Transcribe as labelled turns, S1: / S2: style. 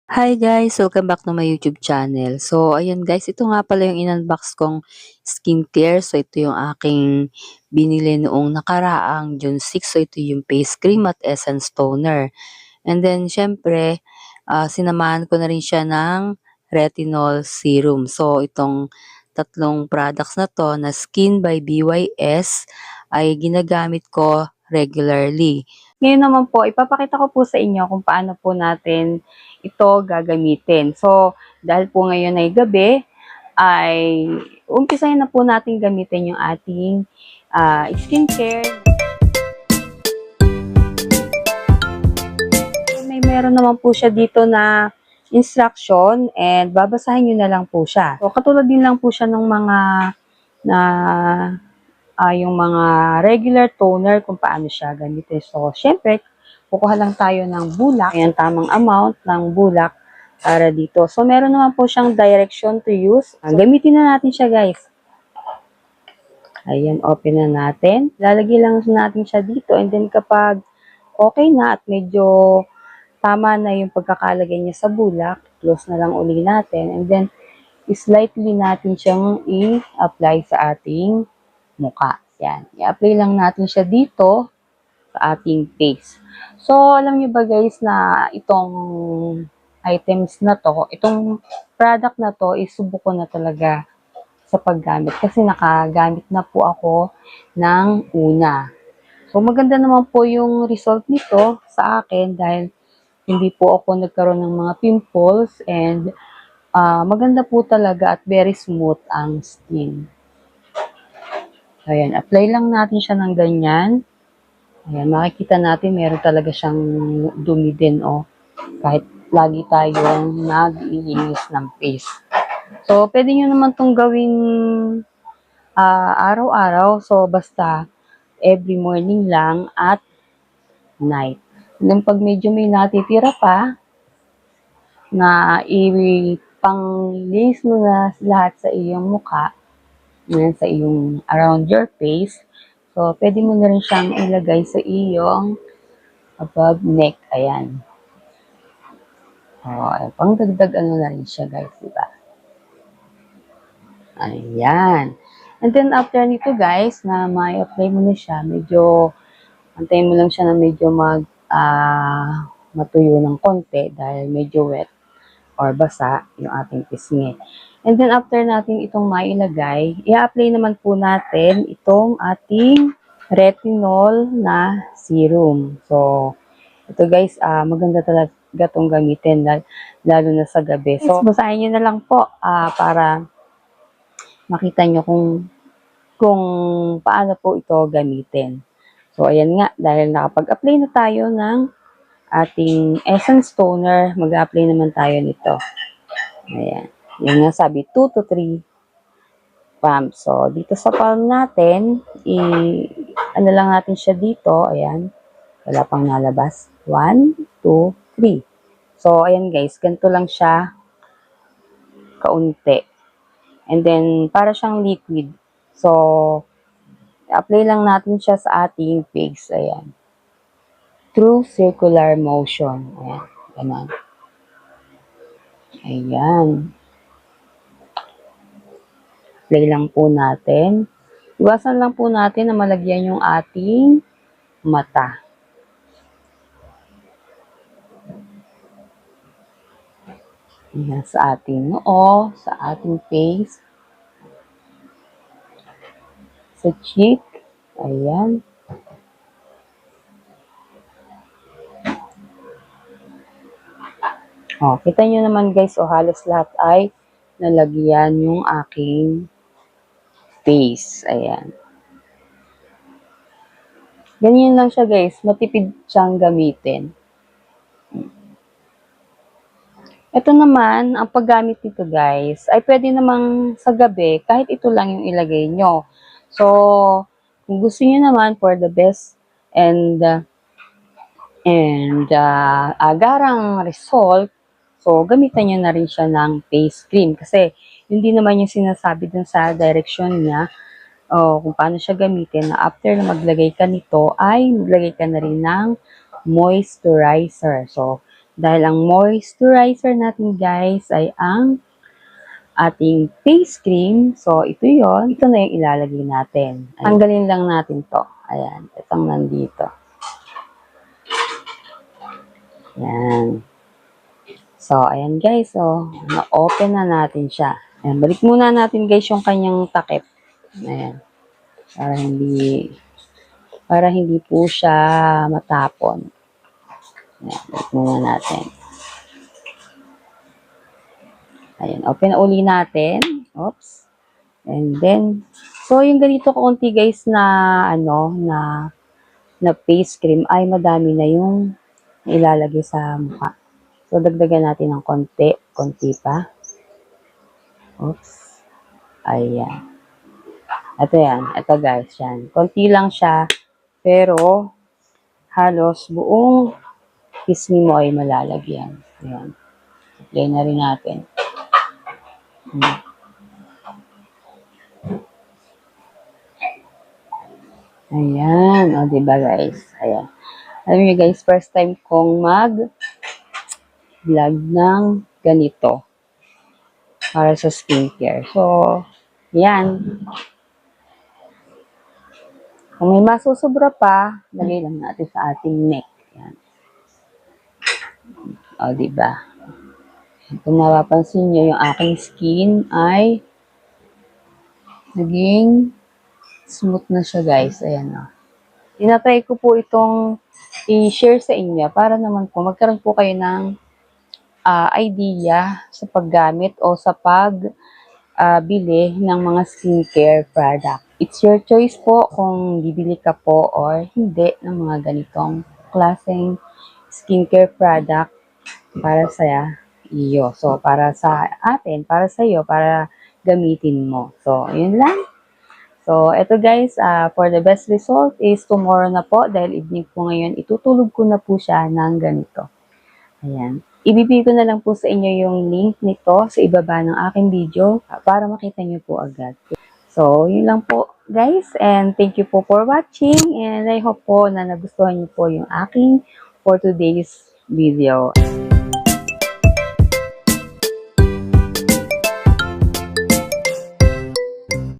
S1: Hi guys! Welcome back to my YouTube channel. So, ayun guys, ito nga pala yung in-unbox kong skincare. So, ito yung aking binili noong nakaraang June 6. So, ito yung face cream at essence toner. And then, syempre, sinamahan ko na rin siya ng retinol serum. So, itong tatlong products na to na Skin by BYS ay ginagamit ko regularly. Ngayon naman po, ipapakita ko po sa inyo kung paano po natin ito gagamitin. So, dahil po ngayon ay gabi, ay umpisahin na po natin gamitin yung ating skincare. Meron naman po siya dito na instruction and babasahin nyo na lang po siya. So, katulad din lang po siya ng mga na yung mga regular toner kung paano siya gamitin. So, syempre, kukuha lang tayo ng bulak. Ayan, tamang amount ng bulak para dito. So, meron naman po siyang direction to use. Gamitin na natin siya, guys. Ayan, open na natin. Lalagay lang natin siya dito. And then, kapag okay na at medyo tama na yung pagkakalagay niya sa bulak, close na lang uli natin. And then, slightly natin siyang i-apply sa ating mukha. Yan. I-apply lang natin siya dito sa ating face. So, alam niyo ba guys na itong items na to, itong product na to, isubo ko na talaga sa paggamit. Kasi nakagamit na po ako ng una. So, maganda naman po yung result nito sa akin dahil hindi po ako nagkaroon ng mga pimples and maganda po talaga at very smooth ang skin. Ayan, apply lang natin siya ng ganyan. Ayan, makikita natin meron talaga siyang dumi din, oh. Kahit lagi tayong nag-iinis ng face. So, pwede nyo naman itong gawing araw-araw. So, basta every morning lang at night. And then, pag medyo may natitira pa, na pang-linis mo na lahat sa iyong mukha, yan, sa iyong around your face. So, pwede mo na rin siyang ilagay sa iyong above neck. Ayan. Pang dagdag ano na rin siya, guys, diba? Ayan. And then, after nito, guys, na may apply mo na siya, medyo, antayin mo lang siya na medyo matuyo ng konti dahil medyo wet or basa yung ating pisngi. And then, after natin itong mailagay, i-apply naman po natin itong ating retinol na serum. So, ito guys, maganda talaga itong gamitin, lalo na sa gabi. So, basahin nyo na lang po para makita nyo kung paano po ito gamitin. So, ayan nga, dahil nakapag-apply na tayo ng ating essence toner, mag-apply naman tayo nito. Ayan. Yung nga sabi, 2 to 3 pumps. So, dito sa palm natin, ano lang natin siya dito. Ayan. Wala pang nalabas. 1, 2, 3. So, ayan guys. Ganito lang siya kaunti. And then, para siyang liquid. So, apply lang natin siya sa ating face. Ayan. Through circular motion. Ayan. Ganun. Ayan. Apply lang po natin. Iwasan lang po natin na malagyan yung ating mata. Ayan, sa ating noo, sa ating face, sa cheek. Ayan. Kita nyo naman guys, halos lahat ay nalagyan yung aking face. Ayan. Ganyan lang siya guys. Matipid siyang gamitin. Ito naman, ang paggamit nito guys, ay pwede namang sa gabi, kahit ito lang yung ilagay nyo. So, kung gusto nyo naman for the best and agarang result, so gamitan nyo na rin siya ng face cream. Kasi, hindi naman yung sinasabi dun sa direction niya, kung paano siya gamitin, na after na maglagay ka nito, ay maglagay ka na rin ng moisturizer. So, Dahil ang moisturizer natin guys ay ang ating face cream. So, ito yon. Ito na yung ilalagay natin. Tanggalin lang natin to. Ayan. Itong nandito. Ayan. So, ayan guys. So, na-open na natin siya. Ayan. Balik muna natin guys yung kanyang takip. Ayan. Para hindi po siya matapon. Ayan. Balik muna natin. Ayan. Open na uli natin. Oops. And then, so yung ganito kaunti guys na na face cream ay madami na yung ilalagay sa mukha. So dagdagan natin ng konti pa. Oops. Ayan. Ito guys, yan. Konti lang siya, pero halos buong pisngi mo ay malalagyan. Ayan. Apply na rin natin. Ayan. O, diba guys? Ayan. Alam niyo guys, first time kong mag-vlog ng ganito para sa skincare. So, yan. Kung may masusobra pa, lagay lang natin sa ating neck. Yan. O, diba? Kung napapansin nyo, yung aking skin ay naging smooth na siya, guys. Ayan, o. Tinatry ko po itong i-share sa inyo para naman po magkaroon po kayo ng idea sa paggamit o sa pagbili ng mga skincare product. It's your choice po kung bibili ka po or hindi ng mga ganitong klaseng skincare product para sa iyo. So, para sa atin, para sa iyo, para gamitin mo. So, yun lang. So, eto guys, for the best result is tomorrow na po dahil evening po ngayon, itutulog ko na po siya ng ganito. Ayan. Ibibigay ko na lang po sa inyo yung link nito sa ibaba ng aking video para makita nyo po agad. So, yun lang po guys and thank you po for watching and I hope po na nagustuhan nyo po yung aking for today's video.